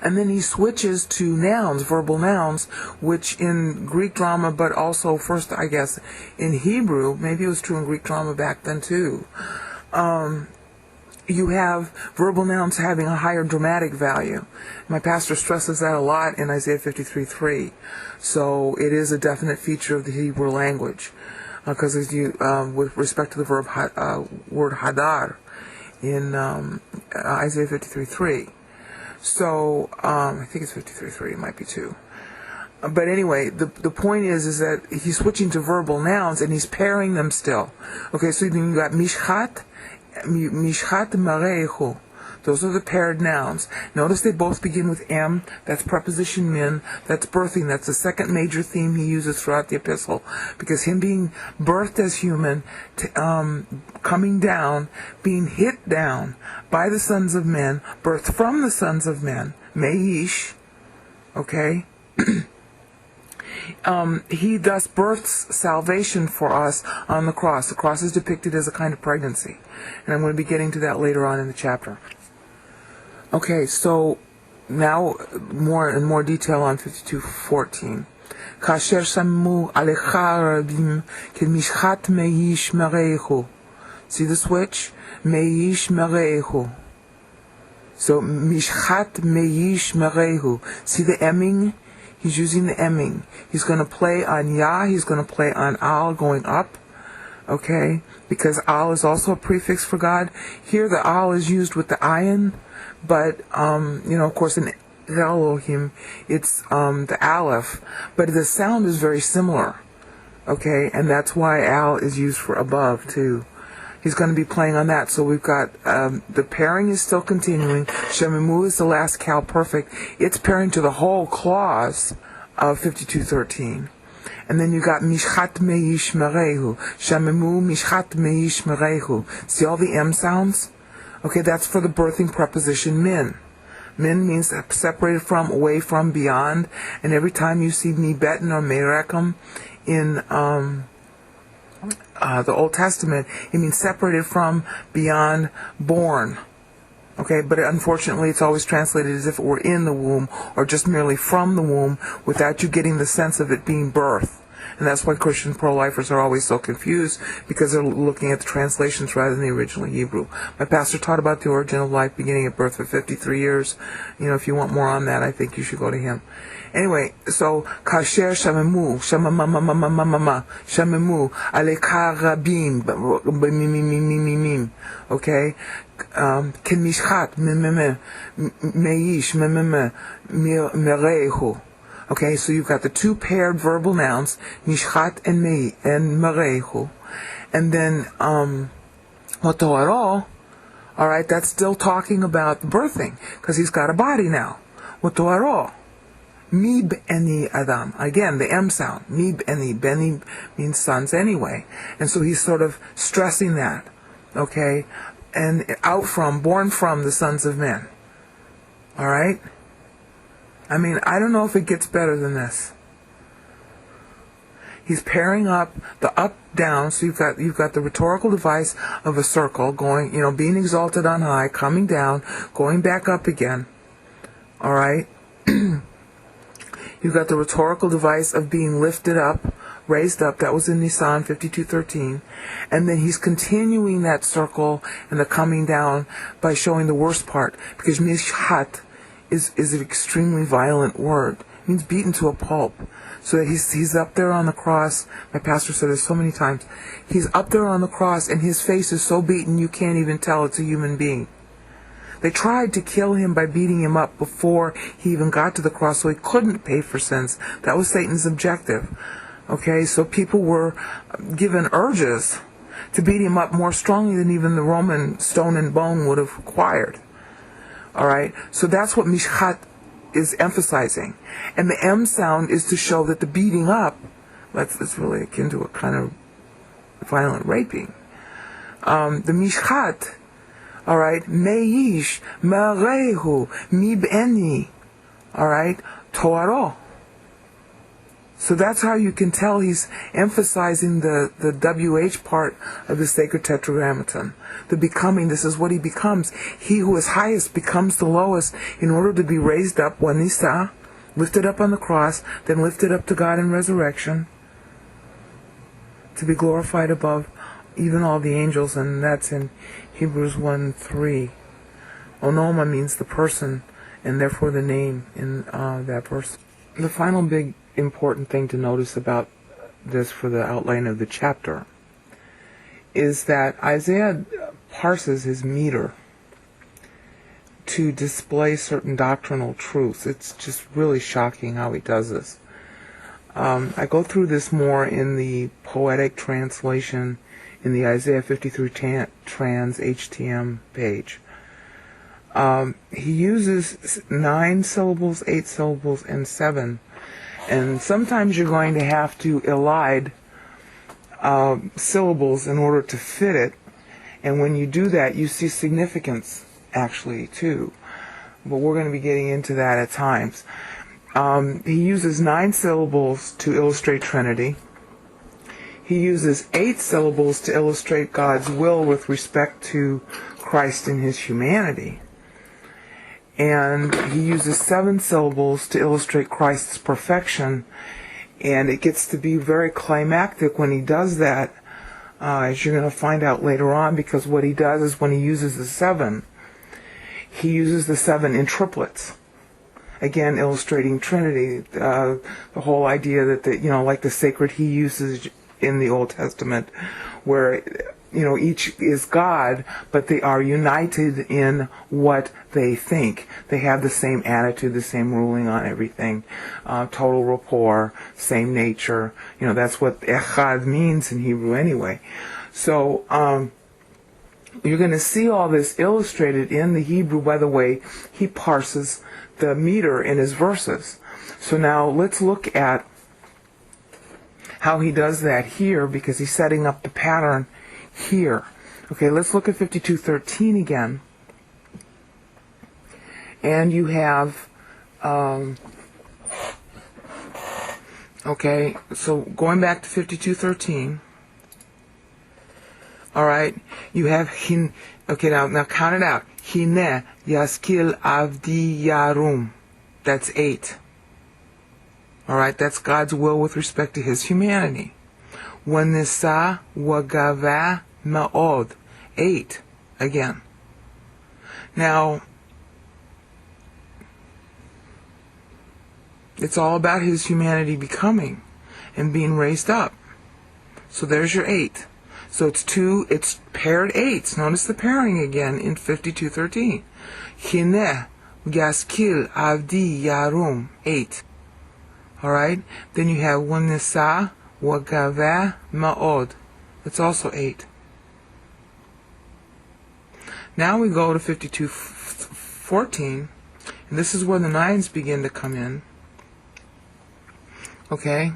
And then he switches to nouns, verbal nouns, which in Greek drama, but also first, I guess, in Hebrew, maybe it was true in Greek drama back then too, you have verbal nouns having a higher dramatic value. My pastor stresses that a lot in Isaiah 53:3. So it is a definite feature of the Hebrew language. Because with respect to the word hadar in Isaiah 53:3. So, I think it's 53:3, it might be 2. But anyway, the point is that he's switching to verbal nouns and he's pairing them still. Okay, so you got mishchat marehu. Those are the paired nouns. Notice they both begin with M. That's preposition min. That's birthing. That's the second major theme he uses throughout the epistle. Because him being birthed as human, coming down, being hit down by the sons of men, birthed from the sons of men, meish, okay? He thus births salvation for us on the cross. The cross is depicted as a kind of pregnancy. And I'm going to be getting to that later on in the chapter. Okay, so now more detail on 52:14. Kasher samu alecha rabim kemishchat meish mereihu. See the switch? Meish mereihu. So mishchat meish mereihu. See the emming? He's using the emming. He's going to play on ya. He's going to play on al going up. Okay, because al is also a prefix for God. Here the al is used with the ayin. But, of course, in Elohim, it's the Aleph. But the sound is very similar. Okay? And that's why Al is used for above, too. He's going to be playing on that. So we've got, the pairing is still continuing. Shemimu is the last Cal perfect. It's pairing to the whole clause of 52:13. And then you got Mishchat Meish Merehu. Shemimu Mishchat Meish Merehu. See all the M sounds? Okay, that's for the birthing preposition min. Min means separated from, away from, beyond. And every time you see mibetin or merekim in the Old Testament, it means separated from, beyond, born. Okay, but unfortunately it's always translated as if it were in the womb or just merely from the womb without you getting the sense of it being birth. And that's why Christian pro-lifers are always so confused, because they're looking at the translations rather than the original Hebrew. My pastor taught about the origin of life beginning at birth for 53 years. If you want more on that, I think you should go to him. Anyway, so, kasher shamemu, shamamamamamamamama, shamemu, aleka rabim, b'mimimimimimim, okay? Kenmishchat, meish, merehu. Okay, so you've got the two paired verbal nouns, mishchat and merehu. And then, otoaro, alright, that's still talking about birthing, because he's got a body now. Otoaro. Mib eni Adam. Again, the M sound. Mib eni. Beni means sons anyway. And so he's sort of stressing that. Okay? And born from the sons of men. Alright? I mean, I don't know if it gets better than this. He's pairing up the up down, so you've got the rhetorical device of a circle going, being exalted on high, coming down, going back up again. Alright? You've got the rhetorical device of being lifted up, raised up. That was in Nisan 52:13. And then he's continuing that circle and the coming down by showing the worst part. Because mishchat is an extremely violent word. It means beaten to a pulp. So that he's up there on the cross. My pastor said it so many times. He's up there on the cross and his face is so beaten you can't even tell it's a human being. They tried to kill him by beating him up before he even got to the cross, so he couldn't pay for sins. That was Satan's objective. Okay, so people were given urges to beat him up more strongly than even the Roman stone and bone would have required. Alright, so that's what Mishchat is emphasizing. And the M sound is to show that the beating up, that's really akin to a kind of violent raping. The Mishchat, alright, meish, merehu, mibeni, alright, toaro. So that's how you can tell he's emphasizing the WH part of the sacred tetragrammaton. The becoming, this is what he becomes. He who is highest becomes the lowest in order to be raised up, wanisa, lifted up on the cross, then lifted up to God in resurrection, to be glorified above even all the angels, and that's in Hebrews 1:3. Onoma means the person, and therefore the name in that person. The final big important thing to notice about this for the outline of the chapter is that Isaiah parses his meter to display certain doctrinal truths. It's just really shocking how he does this. I go through this more in the poetic translation in the Isaiah 53 trans HTM page. He uses 9 syllables, 8 syllables, and 7. And sometimes you're going to have to elide syllables in order to fit it. And when you do that, you see significance, actually, too. But we're going to be getting into that at times. He uses 9 syllables to illustrate Trinity. He uses 8 syllables to illustrate God's will with respect to Christ and his humanity. And he uses 7 syllables to illustrate Christ's perfection, and it gets to be very climactic when he does that, as you're going to find out later on, because what he does is when he uses the 7, he uses the 7 in triplets, again illustrating Trinity, the whole idea that like the sacred he uses in the Old Testament, where each is God, but they are united in what they think. They have the same attitude, the same ruling on everything, total rapport, same nature. That's what echad means in Hebrew anyway. So you're going to see all this illustrated in the Hebrew by the way he parses the meter in his verses. So now let's look at how he does that here, because he's setting up the pattern here. Okay, let's look at 52:13 again. And you have, okay, so going back to 52:13. All right, you have okay, now count it out. Hine yaskil avdi yarum. That's 8. All right, that's God's will with respect to his humanity. Wanisa wagava ma'od. 8 again. Now, it's all about his humanity becoming and being raised up. So there's your 8. So it's paired 8s. Notice the pairing again in 52:13. Hine yaskil avdi yarum. 8. All right. Then you have wanisa wagava ma'od. It's also 8. Now we go to 52:14, and this is where the 9s begin to come in. Okay,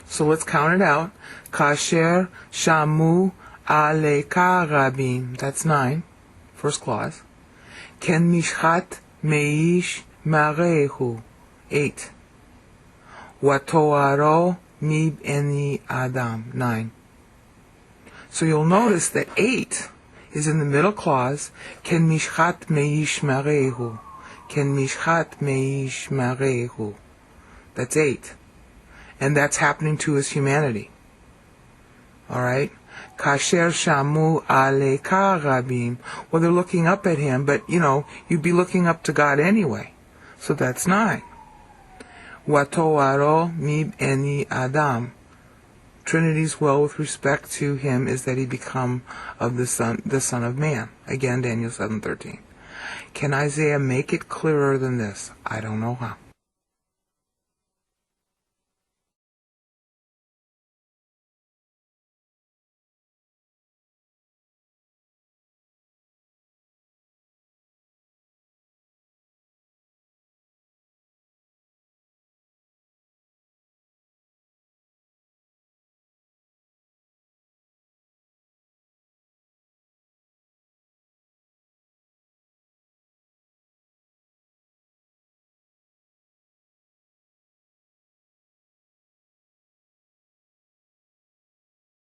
so let's count it out. Kasher shamu aleka rabim. That's 9, first clause. Ken mishchat meish marehu. 8. Watoaro mib eni adam. 9. So you'll notice that 8 is in the middle clause. Ken mishchat meish marehu. Ken mishchat meish marehu. That's 8. And that's happening to his humanity. All right? Kasher shamu aleka rabim. Well, they're looking up at him, but, you'd be looking up to God anyway. So that's 9. Watoaro mib eni adam. Trinity's will with respect to him is that he become of the Son of Man. Again, Daniel 7:13. Can Isaiah make it clearer than this? I don't know how.